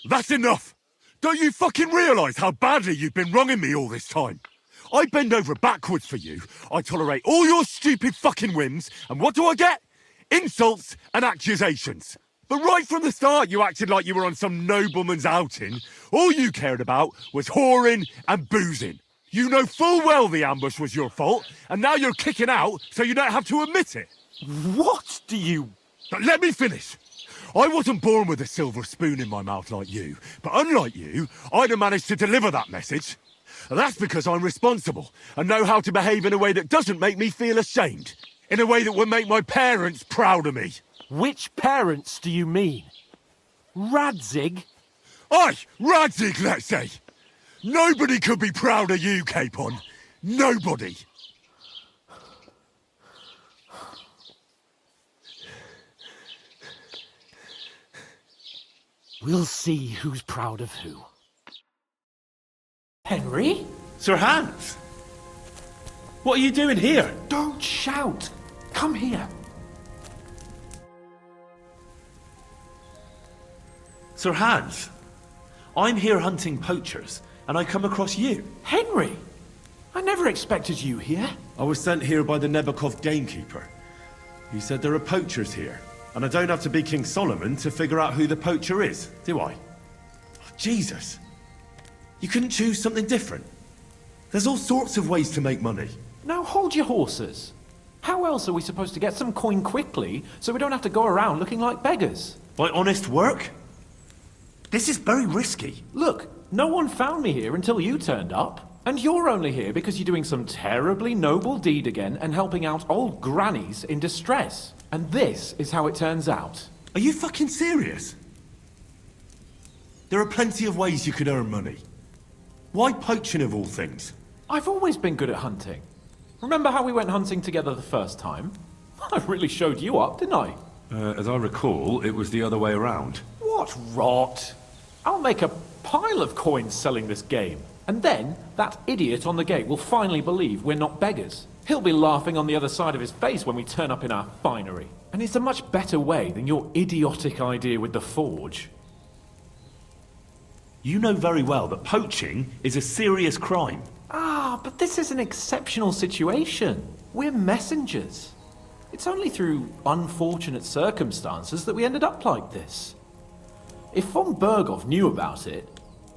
That's enough! Don't you fucking realise how badly you've been wronging me all this time? I bend over backwards for you, I tolerate all your stupid fucking whims, and what do I get? Insults and accusations. But right from the start you acted like you were on some nobleman's outing. All you cared about was whoring and boozing. You know full well the ambush was your fault, and now you're kicking out so you don't have to admit it. What do you... But let me finish. I wasn't born with a silver spoon in my mouth like you, but unlike you, I'd have managed to deliver that message. That's because I'm responsible and know how to behave in a way that doesn't make me feel ashamed. In a way that would make my parents proud of me. Which parents do you mean? Radzig? Aye, Radzig, let's say. Nobody could be proud of you, Capon. Nobody. We'll see who's proud of who. Henry? Sir Hans! What are you doing here? Don't shout! Come here. Sir Hans, I'm here hunting poachers, and I come across you. Henry! I never expected you here. I was sent here by the Nebakov gamekeeper. He said there are poachers here, and I don't have to be King Solomon to figure out who the poacher is, do I? Oh, Jesus! You couldn't choose something different? There's all sorts of ways to make money. Now hold your horses. How else are we supposed to get some coin quickly so we don't have to go around looking like beggars? By honest work? This is very risky. Look, no one found me here until you turned up. And you're only here because you're doing some terribly noble deed again and helping out old grannies in distress. And this is how it turns out. Are you fucking serious? There are plenty of ways you could earn money. Why poaching of all things? I've always been good at hunting. Remember how we went hunting together the first time? I really showed you up, didn't I? As I recall, it was the other way around. What rot! I'll make a pile of coins selling this game. And then, that idiot on the gate will finally believe we're not beggars. He'll be laughing on the other side of his face when we turn up in our finery. And it's a much better way than your idiotic idea with the forge. You know very well that poaching is a serious crime. Ah, but this is an exceptional situation. We're messengers. It's only through unfortunate circumstances that we ended up like this. If von Berghoff knew about it,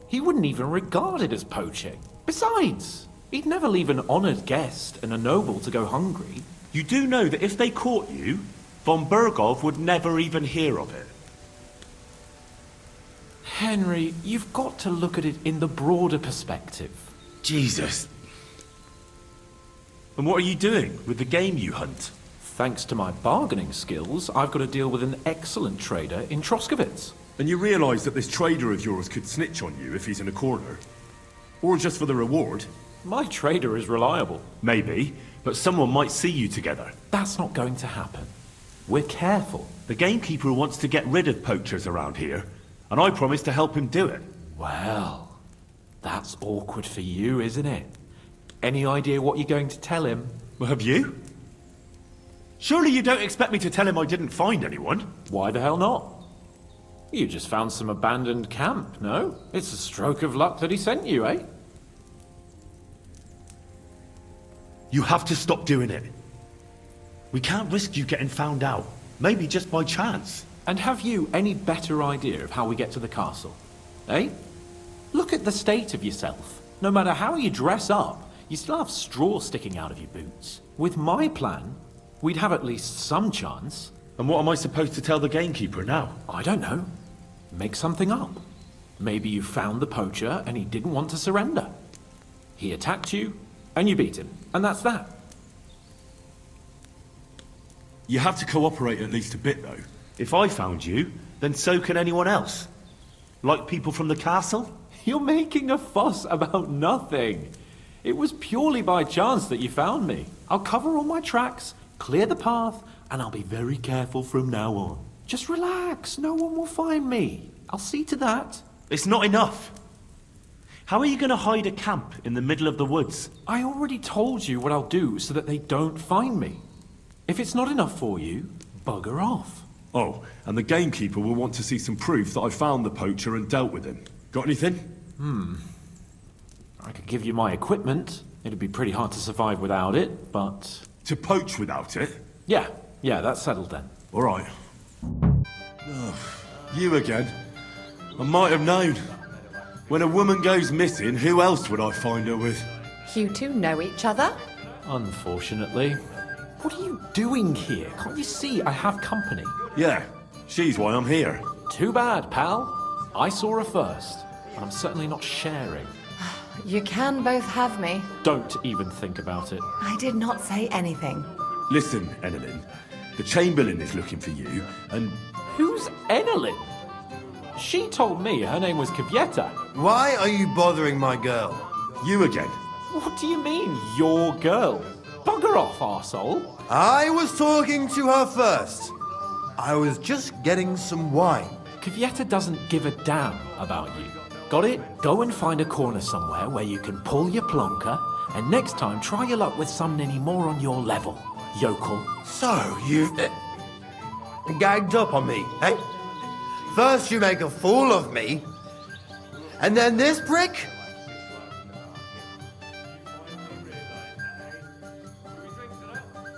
he wouldn't even regard it as poaching. Besides, he'd never leave an honored guest and a noble to go hungry. You do know that if they caught you, von Berghoff would never even hear of it. Henry, you've got to look at it in the broader perspective. Jesus. And what are you doing with the game you hunt? Thanks to my bargaining skills, I've got to deal with an excellent trader in Troskowitz. And you realise that this trader of yours could snitch on you if he's in a corner? Or just for the reward? My trader is reliable. Maybe, but someone might see you together. That's not going to happen. We're careful. The gamekeeper wants to get rid of poachers around here, and I promised to help him do it. Well, that's awkward for you, isn't it? Any idea what you're going to tell him? Well, have you? Surely you don't expect me to tell him I didn't find anyone? Why the hell not? You just found some abandoned camp, no? It's a stroke of luck that he sent you, eh? You have to stop doing it. We can't risk you getting found out. Maybe just by chance. And have you any better idea of how we get to the castle? Eh? Look at the state of yourself. No matter how you dress up, you still have straw sticking out of your boots. With my plan, we'd have at least some chance. And what am I supposed to tell the gamekeeper now? I don't know. Make something up. Maybe you found the poacher and he didn't want to surrender. He attacked you, and you beat him. And that's that. You have to cooperate at least a bit, though. If I found you, then so can anyone else. Like people from the castle? You're making a fuss about nothing. It was purely by chance that you found me. I'll cover all my tracks, clear the path, and I'll be very careful from now on. Just relax, no one will find me. I'll see to that. It's not enough. How are you going to hide a camp in the middle of the woods? I already told you what I'll do so that they don't find me. If it's not enough for you, bugger off. Oh, and the gamekeeper will want to see some proof that I found the poacher and dealt with him. Got anything? I could give you my equipment. It'd be pretty hard to survive without it, but... To poach without it? Yeah, that's settled then. All right. You again. I might have known. When a woman goes missing, who else would I find her with? You two know each other? Unfortunately. What are you doing here? Can't you see I have company? Yeah, she's why I'm here. Too bad, pal. I saw her first, and I'm certainly not sharing. You can both have me. Don't even think about it. I did not say anything. Listen, Enelin, the Chamberlain is looking for you, and... Who's Enelin? She told me her name was Kavieta. Why are you bothering my girl? You again. What do you mean, your girl? Bugger off, arsehole. I was talking to her first. I was just getting some wine. Kavieta doesn't give a damn about you. Got it? Go and find a corner somewhere where you can pull your plonker, and next time try your luck with some ninny more on your level, yokel. So, you've gagged up on me, eh? First you make a fool of me, and then this prick?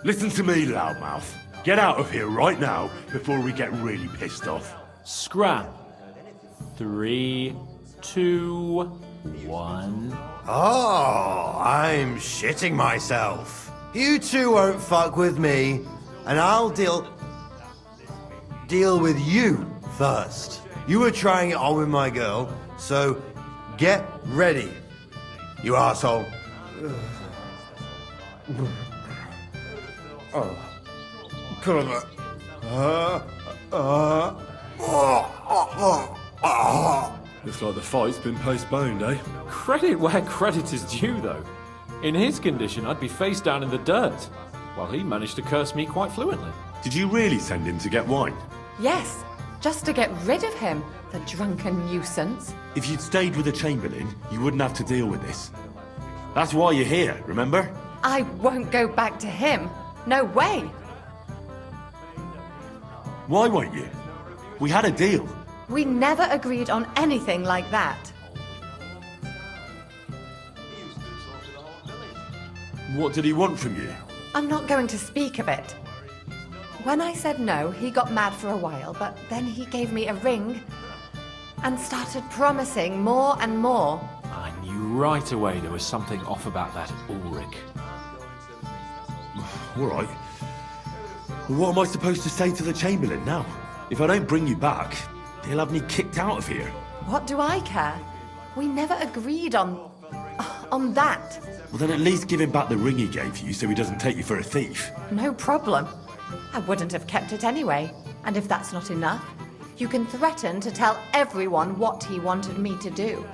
Listen to me, loudmouth. Get out of here right now before we get really pissed off. Scram. 3, 2, 1. Oh, I'm shitting myself. You two won't fuck with me, and I'll deal with you first. You were trying it on with my girl, so get ready, you asshole. Oh. Looks like the fight's been postponed, eh? Credit where credit is due, though. In his condition, I'd be face down in the dirt, while he managed to curse me quite fluently. Did you really send him to get wine? Yes, just to get rid of him, the drunken nuisance. If you'd stayed with the Chamberlain, you wouldn't have to deal with this. That's why you're here, remember? I won't go back to him. No way. Why won't you? We had a deal. We never agreed on anything like that. What did he want from you? I'm not going to speak of it. When I said no, he got mad for a while, but then he gave me a ring and started promising more and more. I knew right away there was something off about that Ulrich. All right. Well, what am I supposed to say to the Chamberlain now? If I don't bring you back, he'll have me kicked out of here. What do I care? We never agreed on that. Well, then at least give him back the ring he gave you so he doesn't take you for a thief. No problem. I wouldn't have kept it anyway. And if that's not enough, you can threaten to tell everyone what he wanted me to do.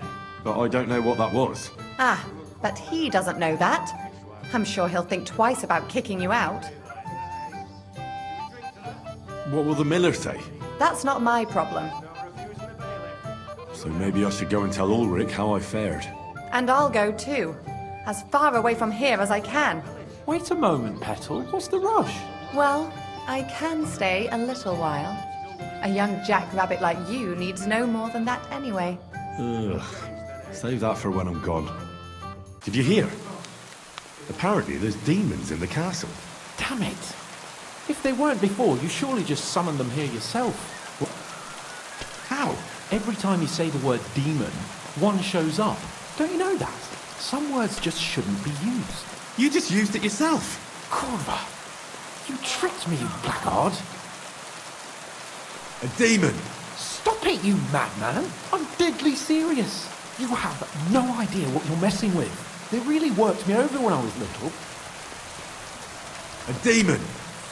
But I don't know what that was. Ah, but he doesn't know that. I'm sure he'll think twice about kicking you out. What will the miller say? That's not my problem. So maybe I should go and tell Ulrich how I fared. And I'll go too. As far away from here as I can. Wait a moment, Petal. What's the rush? Well, I can stay a little while. A young jackrabbit like you needs no more than that anyway. Ugh. Save that for when I'm gone. Did you hear? Apparently there's demons in the castle. Damn it. If they weren't before, you surely just summoned them here yourself. How? Every time you say the word demon, one shows up. Don't you know that? Some words just shouldn't be used. You just used it yourself. Corva, you tricked me, you blackguard. A demon. Stop it, you madman. I'm deadly serious. You have no idea what you're messing with. They really worked me over when I was little. A demon.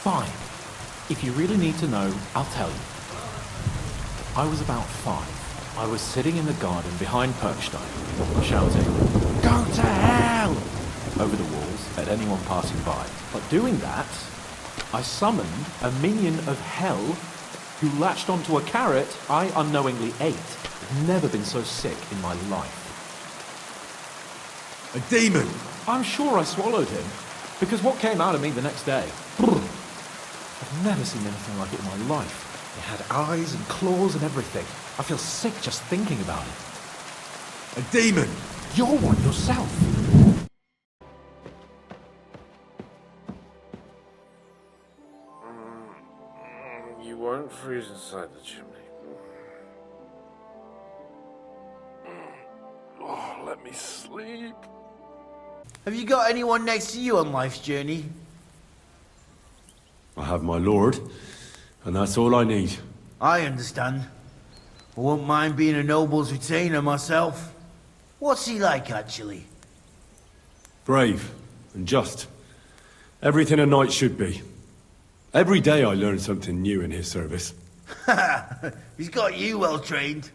Fine. If you really need to know, I'll tell you. I was about 5. I was sitting in the garden behind Perkstein, shouting, "Go to hell!" over the walls at anyone passing by. But doing that, I summoned a minion of hell who latched onto a carrot I unknowingly ate. I've never been so sick in my life. A demon. I'm sure I swallowed him, because what came out of me the next day, I've never seen anything like it in my life. It had eyes and claws and everything. I feel sick just thinking about it. A demon! You're one yourself. You won't freeze inside the chimney. Oh, let me sleep. Have you got anyone next to you on life's journey? I have my lord, and that's all I need. I understand. I won't mind being a noble's retainer myself. What's he like, actually? Brave and just. Everything a knight should be. Every day I learn something new in his service. He's got you well trained.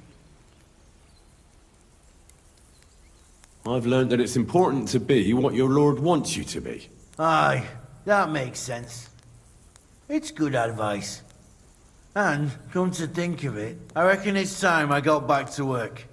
I've learned that it's important to be what your lord wants you to be. Aye, that makes sense. It's good advice. And, come to think of it, I reckon it's time I got back to work.